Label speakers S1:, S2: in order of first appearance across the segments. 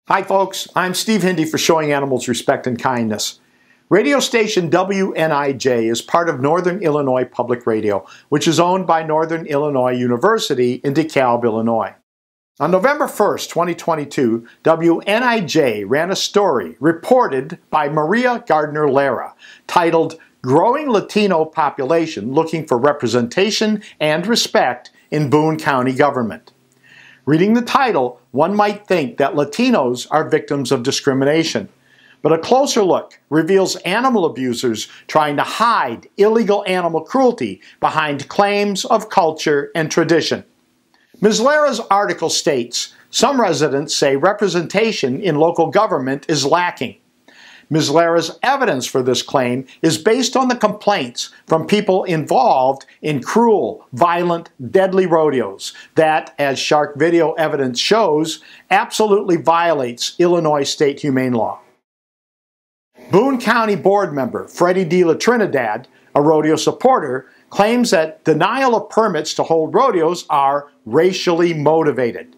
S1: Hi folks, I'm Steve Hindy for Showing Animals Respect and Kindness. Radio station WNIJ is part of Northern Illinois Public Radio, which is owned by Northern Illinois University in DeKalb, Illinois. On November 1st, 2022, WNIJ ran a story reported by Maria Gardner-Lara titled "Growing Latino Population Looking for Representation and Respect in Boone County Government." Reading the title, one might think that Latinos are victims of discrimination. But a closer look reveals animal abusers trying to hide illegal animal cruelty behind claims of culture and tradition. Ms. Lara's article states, some residents say representation in local government is lacking. Ms. Lara's evidence for this claim is based on the complaints from people involved in cruel, violent, deadly rodeos that, as shark video evidence shows, absolutely violates Illinois state humane law. Boone County board member Freddie de la Trinidad, a rodeo supporter, claims that denial of permits to hold rodeos are racially motivated.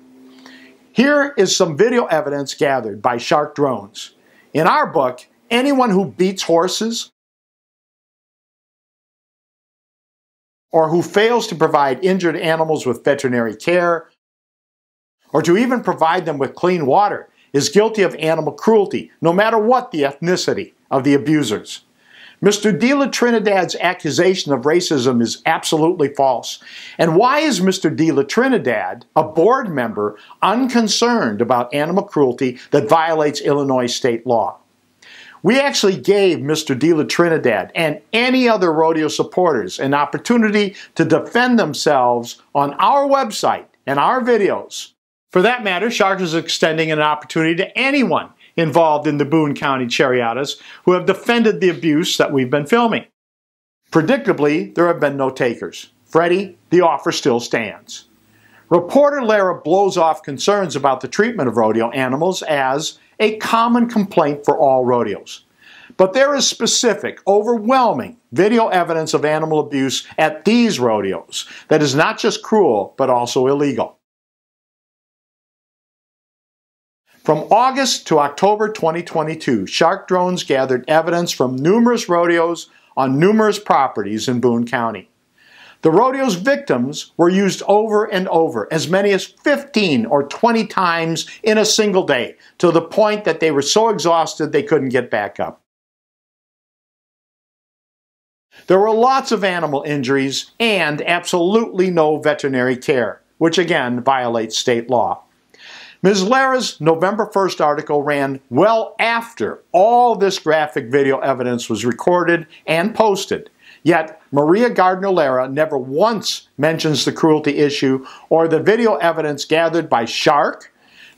S1: Here is some video evidence gathered by shark drones. In our book, anyone who beats horses or who fails to provide injured animals with veterinary care or to even provide them with clean water is guilty of animal cruelty, no matter what the ethnicity of the abusers. Mr. de la Trinidad's accusation of racism is absolutely false. And why is Mr. de la Trinidad, a board member, unconcerned about animal cruelty that violates Illinois state law? We actually gave Mr. de la Trinidad and any other rodeo supporters an opportunity to defend themselves on our website and our videos. For that matter, Shark is extending an opportunity to anyone involved in the Boone County Charreadas who have defended the abuse that we've been filming. Predictably, there have been no takers. Freddie, the offer still stands. Reporter Lara blows off concerns about the treatment of rodeo animals as a common complaint for all rodeos. But there is specific, overwhelming video evidence of animal abuse at these rodeos that is not just cruel, but also illegal. From August to October 2022, shark drones gathered evidence from numerous rodeos on numerous properties in Boone County. The rodeo's victims were used over and over, as many as 15 or 20 times in a single day, to the point that they were so exhausted they couldn't get back up. There were lots of animal injuries and absolutely no veterinary care, which again violates state law. Ms. Lara's November 1st article ran well after all this graphic video evidence was recorded and posted, yet Maria Gardner-Lara never once mentions the cruelty issue or the video evidence gathered by Shark,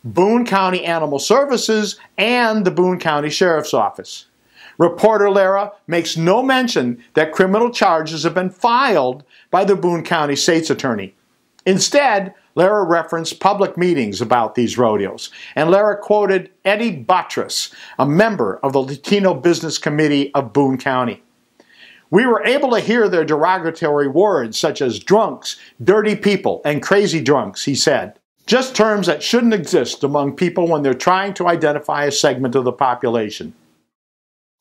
S1: Boone County Animal Services, and the Boone County Sheriff's Office. Reporter Lara makes no mention that criminal charges have been filed by the Boone County State's Attorney. Instead, Lara referenced public meetings about these rodeos, and Lara quoted Eddie Buttress, a member of the Latino Business Committee of Boone County. We were able to hear their derogatory words such as drunks, dirty people, and crazy drunks, he said. Just terms that shouldn't exist among people when they're trying to identify a segment of the population.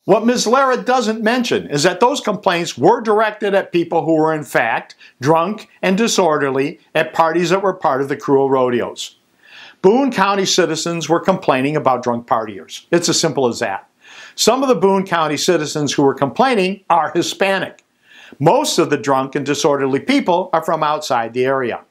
S1: What Ms. Lara doesn't mention is that those complaints were directed at people who were in fact drunk and disorderly at parties that were part of the cruel rodeos. Boone County citizens were complaining about drunk partiers. It's as simple as that. Some of the Boone County citizens who were complaining are Hispanic. Most of the drunk and disorderly people are from outside the area.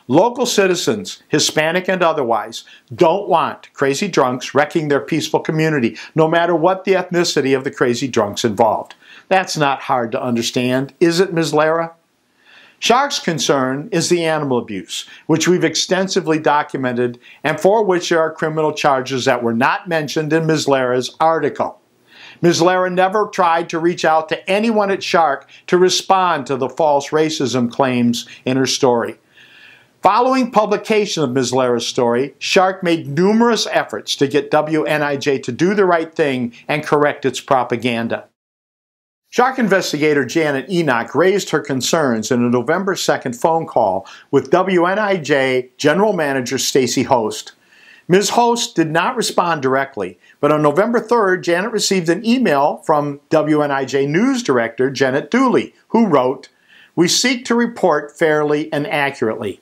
S1: Local citizens, Hispanic and otherwise, don't want crazy drunks wrecking their peaceful community, no matter what the ethnicity of the crazy drunks involved. That's not hard to understand, is it, Ms. Lara? Shark's concern is the animal abuse, which we've extensively documented and for which there are criminal charges that were not mentioned in Ms. Lara's article. Ms. Lara never tried to reach out to anyone at Shark to respond to the false racism claims in her story. Following publication of Ms. Lara's story, Shark made numerous efforts to get WNIJ to do the right thing and correct its propaganda. Shark investigator Janet Enoch raised her concerns in a November 2nd phone call with WNIJ General Manager Staci Hoste. Ms. Hoste did not respond directly, but on November 3rd, Janet received an email from WNIJ News Director Janet Dooley, who wrote, "We seek to report fairly and accurately."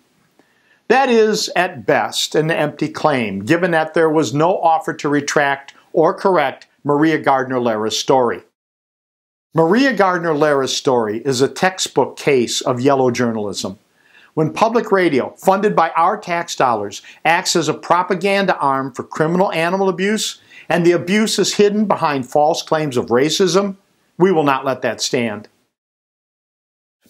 S1: That is, at best, an empty claim, given that there was no offer to retract or correct Maria Gardner-Lara's story. Maria Gardner-Lara's story is a textbook case of yellow journalism. When public radio, funded by our tax dollars, acts as a propaganda arm for criminal animal abuse, and the abuse is hidden behind false claims of racism, we will not let that stand.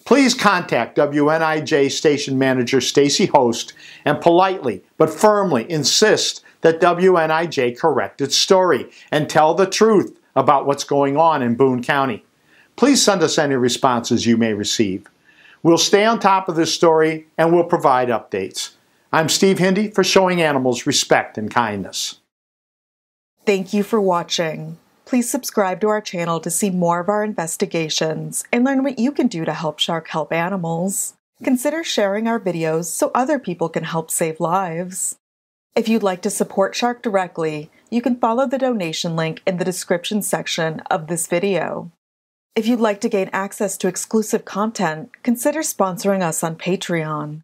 S1: Please contact WNIJ station manager Staci Hoste and politely but firmly insist that WNIJ correct its story and tell the truth about what's going on in Boone County. Please send us any responses you may receive. We'll stay on top of this story and we'll provide updates. I'm Steve Hindy for Showing Animals Respect and Kindness.
S2: Thank you for watching. Please subscribe to our channel to see more of our investigations and learn what you can do to help Shark help animals. Consider sharing our videos so other people can help save lives. If you'd like to support Shark directly, you can follow the donation link in the description section of this video. If you'd like to gain access to exclusive content, consider sponsoring us on Patreon.